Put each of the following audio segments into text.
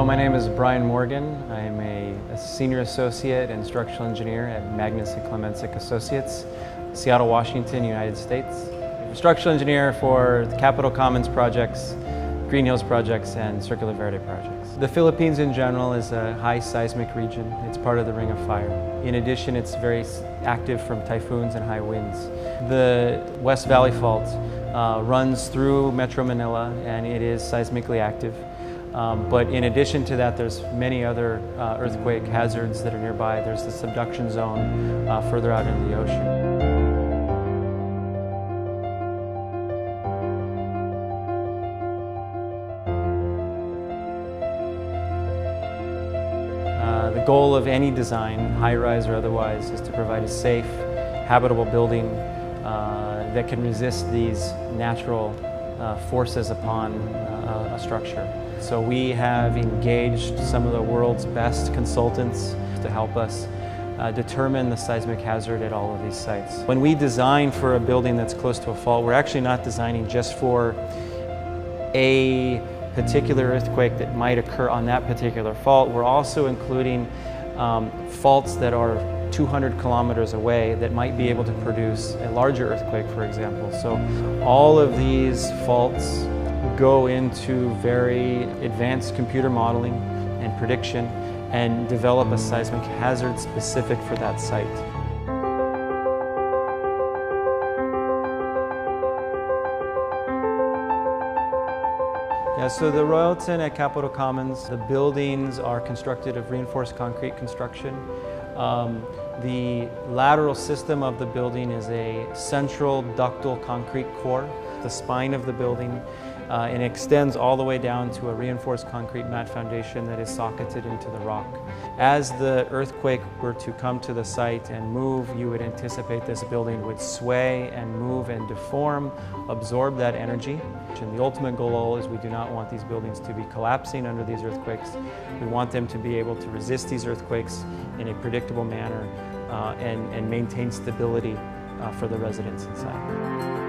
my name is Brian Morgan. I'm a senior associate and structural engineer at Magnus and Klemenczyk Associates, Seattle, Washington, United States. I'm a structural engineer for the Capitol Commons projects, Green Hills projects, and Circular Verde projects. The Philippines in general is a high seismic region. It's part of the Ring of Fire. In addition, it's very active from typhoons and high winds. The West Valley Fault runs through Metro Manila, and it is seismically active. But in addition to that, there's many other earthquake hazards that are nearby. There's the subduction zone further out in the ocean. The goal of any design, high-rise or otherwise, is to provide a safe, habitable building that can resist these natural forces upon a structure. So we have engaged some of the world's best consultants to help us determine the seismic hazard at all of these sites. When we design for a building that's close to a fault, we're actually not designing just for a particular earthquake that might occur on that particular fault. We're also including faults that are 200 kilometers away that might be able to produce a larger earthquake, for example. So all of these faults go into very advanced computer modeling and prediction and develop a seismic hazard specific for that site. Yeah, so the Royalton at Capitol Commons, the buildings are constructed of reinforced concrete construction. The lateral system of the building is a central ductile concrete core, the spine of the building, and extends all the way down to a reinforced concrete mat foundation that is socketed into the rock. As the earthquake were to come to the site and move, you would anticipate this building would sway and move and deform, absorb that energy. And the ultimate goal is we do not want these buildings to be collapsing under these earthquakes. We want them to be able to resist these earthquakes in a predictable manner and maintain stability for the residents inside.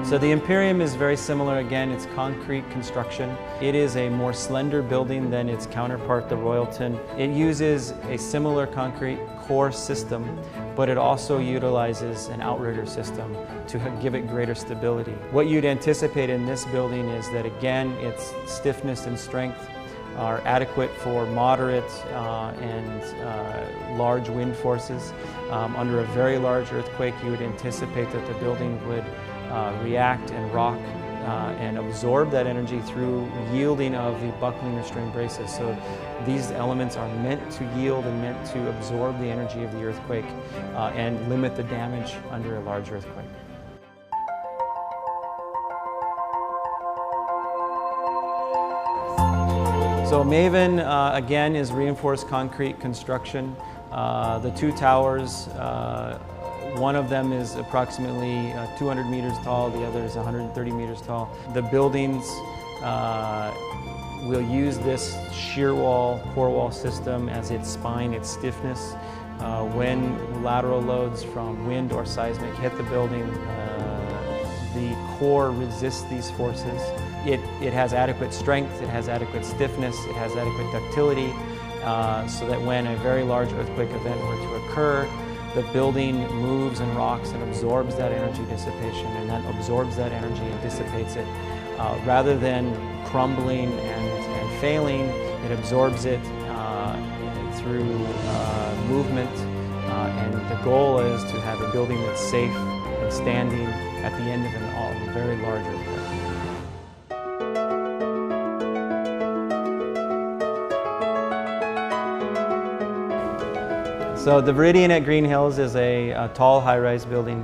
So the Imperium is very similar. Again, it's concrete construction. It is a more slender building than its counterpart, the Royalton. It uses a similar concrete core system, but it also utilizes an outrigger system to give it greater stability. What you'd anticipate in this building is that, again, its stiffness and strength are adequate for moderate and large wind forces. Under a very large earthquake, you would anticipate that the building would react and rock and absorb that energy through yielding of the buckling restraint braces. So these elements are meant to yield and meant to absorb the energy of the earthquake and limit the damage under a large earthquake. So Maven, again, is reinforced concrete construction. The two towers, one of them is approximately 200 meters tall, the other is 130 meters tall. The buildings will use this shear wall, core wall system as its spine, its stiffness. When lateral loads from wind or seismic hit the building, the core resists these forces. It has adequate strength, it has adequate stiffness, it has adequate ductility, so that when a very large earthquake event were to occur, the building moves and rocks and absorbs that energy dissipation, and then absorbs that energy and dissipates it. Rather than crumbling and failing, it absorbs it through movement, and the goal is to have a building that's safe and standing at the end of a very large earthquake. So the Viridian at Green Hills is a tall high-rise building.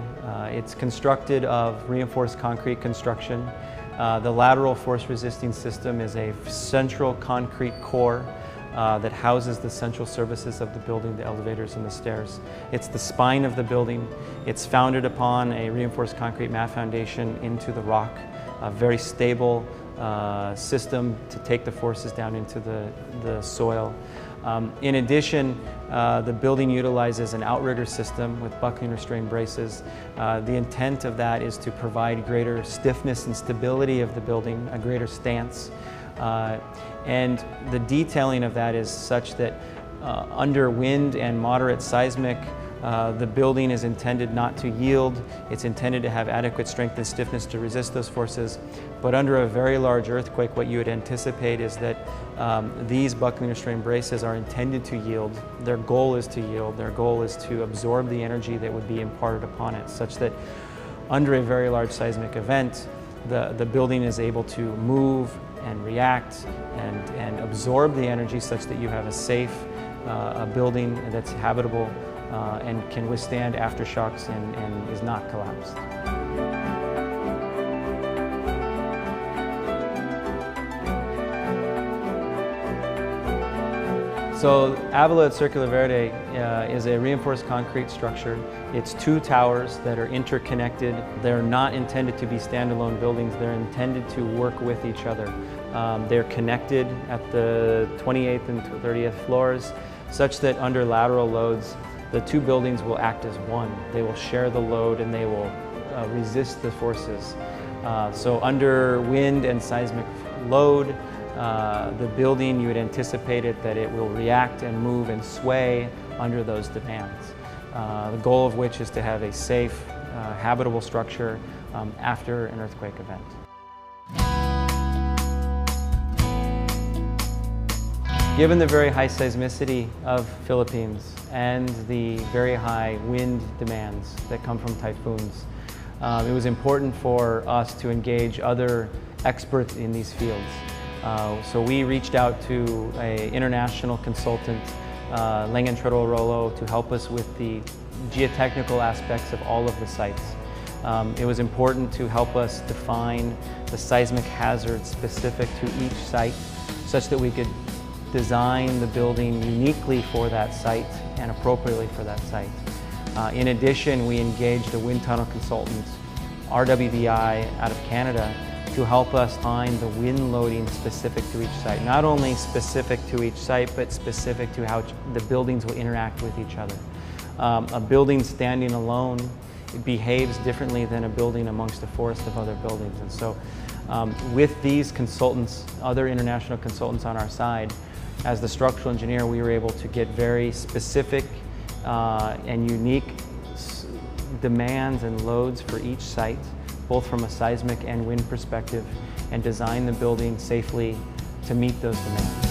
It's constructed of reinforced concrete construction. The lateral force-resisting system is a central concrete core that houses the central services of the building, the elevators and the stairs. It's the spine of the building. It's founded upon a reinforced concrete mat foundation into the rock, a very stable system to take the forces down into the soil. In addition, the building utilizes an outrigger system with buckling restraint braces. The intent of that is to provide greater stiffness and stability of the building, a greater stance. And the detailing of that is such that under wind and moderate seismic, the building is intended not to yield. It's intended to have adequate strength and stiffness to resist those forces. But under a very large earthquake, what you would anticipate is that these buckling restraint braces are intended to yield. Their goal is to yield. Their goal is to absorb the energy that would be imparted upon it, such that under a very large seismic event, the building is able to move and react and absorb the energy such that you have a safe a building that's habitable and can withstand aftershocks and is not collapsed. So Avila at Circular Verde is a reinforced concrete structure. It's 2 towers that are interconnected. They're not intended to be standalone buildings. They're intended to work with each other. They're connected at the 28th and 30th floors such that under lateral loads, the 2 buildings will act as one. They will share the load and they will resist the forces. So under wind and seismic load, the building, you would anticipate it that it will react and move and sway under those demands. The goal of which is to have a safe, habitable structure after an earthquake event. Given the very high seismicity of Philippines and the very high wind demands that come from typhoons, it was important for us to engage other experts in these fields. So we reached out to an international consultant, Lang & Treadwell Rollo, to help us with the geotechnical aspects of all of the sites. It was important to help us define the seismic hazards specific to each site such that we could design the building uniquely for that site and appropriately for that site. In addition, we engaged a wind tunnel consultant, RWVI, out of Canada, to help us find the wind loading specific to each site. Not only specific to each site, but specific to how the buildings will interact with each other. A building standing alone, it behaves differently than a building amongst a forest of other buildings. And so with these consultants, other international consultants on our side, as the structural engineer, we were able to get very specific and unique demands and loads for each site, both from a seismic and wind perspective, and design the building safely to meet those demands.